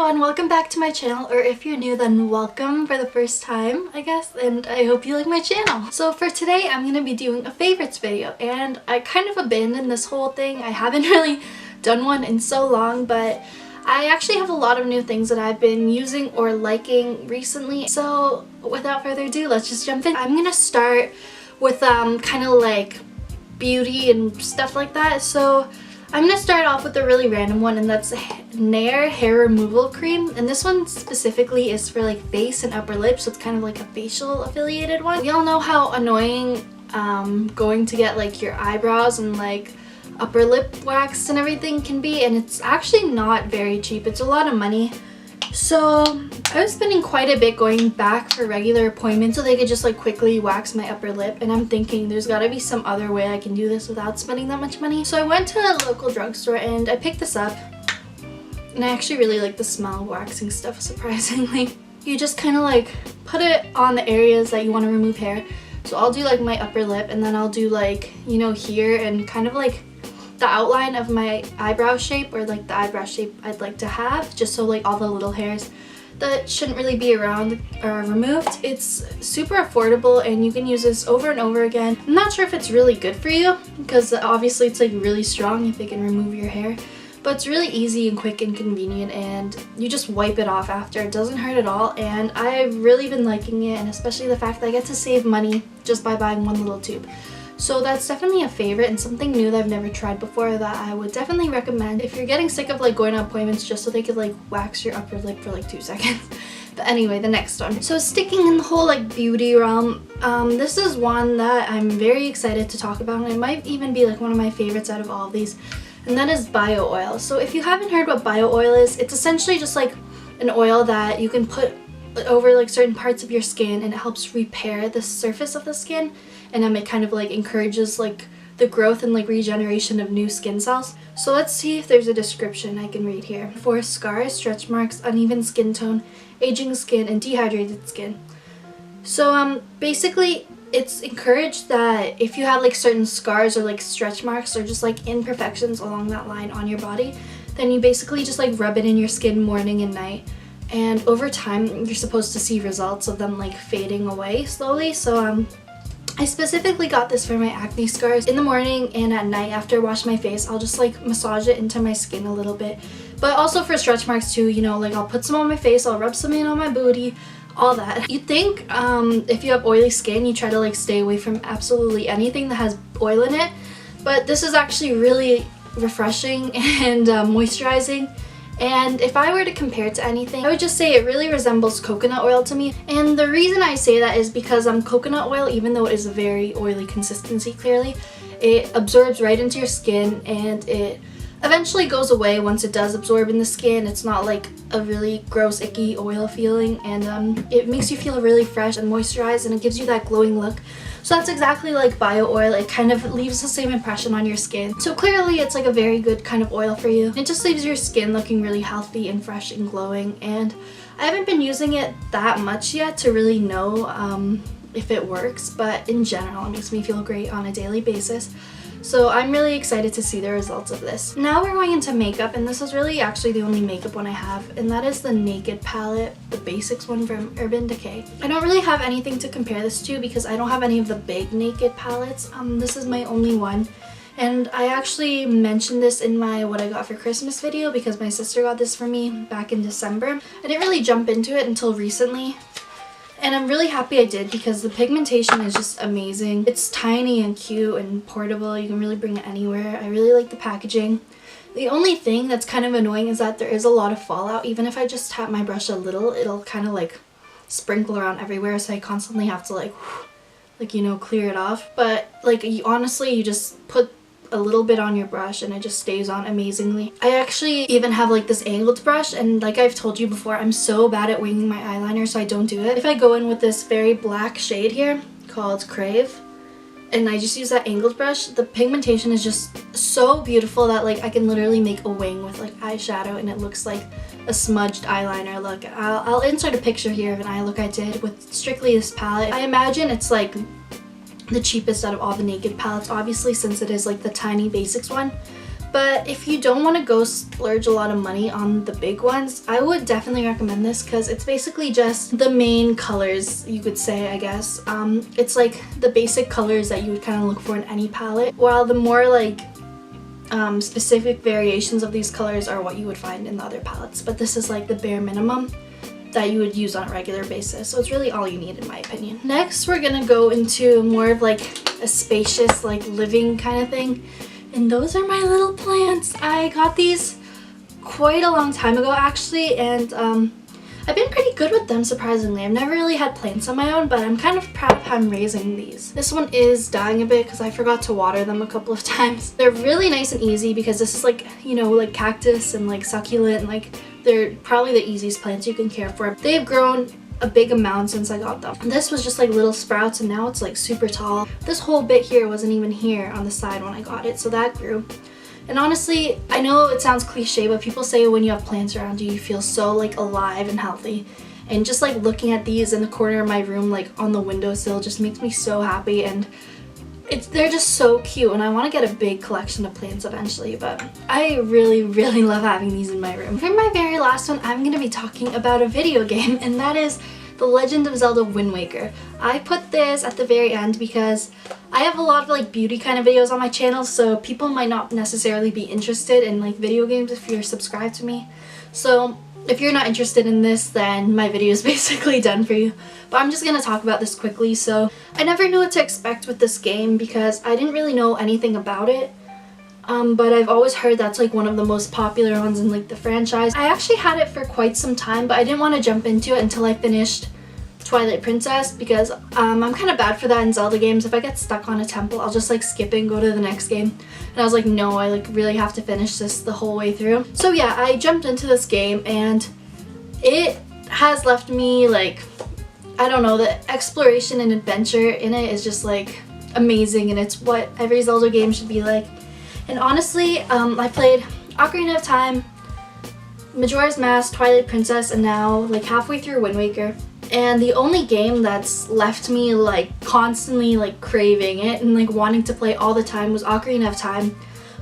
and welcome back to my channel, or if you're new then welcome for the first time I guess, and I hope you like my channel. So for today I'm gonna be doing a favorites video, and I kind of abandoned this whole thing. I haven't really done one in so long, but I actually have a lot of new things that I've been using or liking recently. So without further ado, let's just jump in. I'm gonna start with kind of like beauty and stuff like that. So I'm going to start off with a really random one, and that's Nair hair removal cream, and this one specifically is for like face and upper lip, so it's kind of like a facial affiliated one. We all know how annoying going to get like your eyebrows and like upper lip waxed and everything can be, and it's actually not very cheap. It's a lot of money. So I was spending quite a bit going back for regular appointments so they could just like quickly wax my upper lip, and I'm thinking there's gotta be some other way I can do this without spending that much money. So I went to a local drugstore and I picked this up, and I actually really like the smell of waxing stuff, surprisingly. You just kind of like put it on the areas that you want to remove hair. So I'll do like my upper lip, and then I'll do like, you know, here and kind of like the outline of my eyebrow shape, or like the eyebrow shape I'd like to have, just so like all the little hairs that shouldn't really be around are removed. It's super affordable and you can use this over and over again. I'm not sure if it's really good for you because obviously it's like really strong if it can remove your hair, but it's really easy and quick and convenient, and you just wipe it off after. It doesn't hurt at all, and I've really been liking it, and especially the fact that I get to save money just by buying one little tube. So that's definitely a favorite and something new that I've never tried before that I would definitely recommend if you're getting sick of like going to appointments just so they could like wax your upper lip for like 2 seconds. But anyway, the next one. So sticking in the whole like beauty realm, this is one that I'm very excited to talk about, and it might even be like one of my favorites out of all of these, and that is bio oil. So if you haven't heard what bio oil is, it's essentially just like an oil that you can put over like certain parts of your skin, and it helps repair the surface of the skin, and it kind of like encourages like the growth and like regeneration of new skin cells. So let's see if there's a description I can read here. For scars, stretch marks, uneven skin tone, aging skin, and dehydrated skin. So basically it's encouraged that if you have like certain scars or like stretch marks or just like imperfections along that line on your body, then you basically just like rub it in your skin morning and night. And over time, you're supposed to see results of them like fading away slowly. So I specifically got this for my acne scars. In the morning and at night after I wash my face, I'll just like massage it into my skin a little bit. But also for stretch marks too, you know, like I'll put some on my face, I'll rub some in on my booty, all that. You'd think if you have oily skin, you try to like stay away from absolutely anything that has oil in it. But this is actually really refreshing and moisturizing. And if I were to compare it to anything, I would just say it really resembles coconut oil to me. And the reason I say that is because coconut oil, even though it is a very oily consistency clearly, it absorbs right into your skin, and it eventually goes away once it does absorb in the skin. It's not like a really gross, icky oil feeling, and it makes you feel really fresh and moisturized, and it gives you that glowing look. So that's exactly like bio oil. It kind of leaves the same impression on your skin. So clearly it's like a very good kind of oil for you. It just leaves your skin looking really healthy and fresh and glowing, and I haven't been using it that much yet to really know if it works, but in general it makes me feel great on a daily basis. So I'm really excited to see the results of this. Now we're going into makeup, and this is really actually the only makeup one I have, and that is the Naked palette, the basics one from Urban Decay. I don't really have anything to compare this to because I don't have any of the big Naked palettes. This is my only one, and I actually mentioned this in my what I got for Christmas video because my sister got this for me back in December. I didn't really jump into it until recently, and I'm really happy I did because the pigmentation is just amazing. It's tiny and cute and portable. You can really bring it anywhere. I really like the packaging. The only thing that's kind of annoying is that there is a lot of fallout. Even if I just tap my brush a little, it'll kind of like sprinkle around everywhere, so I constantly have to like you know, clear it off. But like honestly, you just put a little bit on your brush and it just stays on amazingly. I actually even have like this angled brush, and like I've told you before, I'm so bad at winging my eyeliner, so I don't do it. If I go in with this very black shade here called Crave, and I just use that angled brush, the pigmentation is just so beautiful that like I can literally make a wing with like eyeshadow and it looks like a smudged eyeliner look. I'll insert a picture here of an eye look I did with strictly this palette. I imagine it's like the cheapest out of all the Naked palettes, obviously, since it is like the tiny basics one, But if you don't want to go splurge a lot of money on the big ones, I would definitely recommend this because it's basically just the main colors, you could say, I guess. It's like the basic colors that you would kind of look for in any palette, while the more like specific variations of these colors are what you would find in the other palettes. But this is like the bare minimum that you would use on a regular basis, so it's really all you need in my opinion. Next, we're gonna go into more of like a spacious like living kind of thing. And those are my little plants. I got these quite a long time ago actually, and I've been pretty good with them surprisingly. I've never really had plants on my own, but I'm kind of proud of how I'm raising these. This one is dying a bit because I forgot to water them a couple of times. They're really nice and easy because this is like, you know, like cactus and like succulent, and like they're probably the easiest plants you can care for. They've grown a big amount since I got them. This was just like little sprouts and now it's like super tall. This whole bit here wasn't even here on the side when I got it, so that grew. And honestly, I know it sounds cliche, but people say when you have plants around you, you feel so like alive and healthy. And just like looking at these in the corner of my room, like on the windowsill, just makes me so happy. And they're just so cute, and I want to get a big collection of plants eventually, but I really love having these in my room. For my very last one, I'm going to be talking about a video game, and that is The Legend of Zelda Wind Waker. I put this at the very end because I have a lot of like beauty kind of videos on my channel, so people might not necessarily be interested in like video games if you're subscribed to me. So if you're not interested in this, then my video is basically done for you. But I'm just going to talk about this quickly. So I never knew what to expect with this game because I didn't really know anything about it. But I've always heard that's like one of the most popular ones in like the franchise. I actually had it for quite some time, but I didn't want to jump into it until I finished Twilight Princess because I'm kind of bad for that in Zelda games. If I get stuck on a temple, I'll just like skip it and go to the next game. And I was like, no, I like really have to finish this the whole way through. So yeah, I jumped into this game and it has left me like, I don't know, the exploration and adventure in it is just like amazing, and it's what every Zelda game should be like. And honestly, I played Ocarina of Time, Majora's Mask, Twilight Princess, and now like halfway through Wind Waker. And the only game that's left me like constantly like craving it and like wanting to play all the time was Ocarina of Time.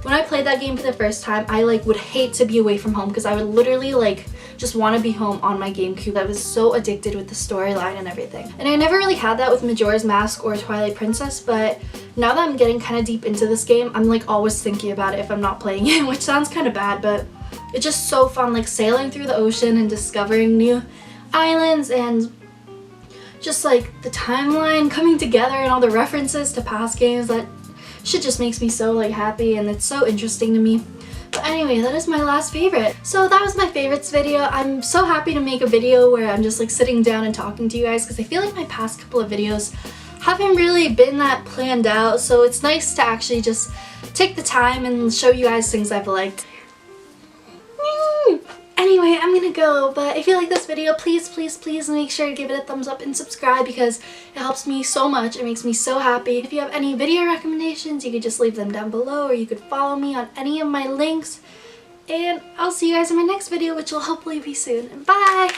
When I played that game for the first time, I like would hate to be away from home because I would literally like just want to be home on my GameCube. I was so addicted with the storyline and everything. And I never really had that with Majora's Mask or Twilight Princess, but now that I'm getting kind of deep into this game, I'm like always thinking about it if I'm not playing it, which sounds kind of bad, but it's just so fun, like sailing through the ocean and discovering new islands, and just like the timeline coming together and all the references to past games. That shit just makes me so like happy, and it's so interesting to me. But anyway, that is my last favorite. So that was my favorites video. I'm so happy to make a video where I'm just like sitting down and talking to you guys because I feel like my past couple of videos haven't really been that planned out, so it's nice to actually just take the time and show you guys things I've liked. Anyway, I'm gonna go, but if you like this video, please make sure to give it a thumbs up and subscribe because it helps me so much. It makes me so happy. If you have any video recommendations, you could just leave them down below, or you could follow me on any of my links. And I'll see you guys in my next video, which will hopefully be soon. Bye!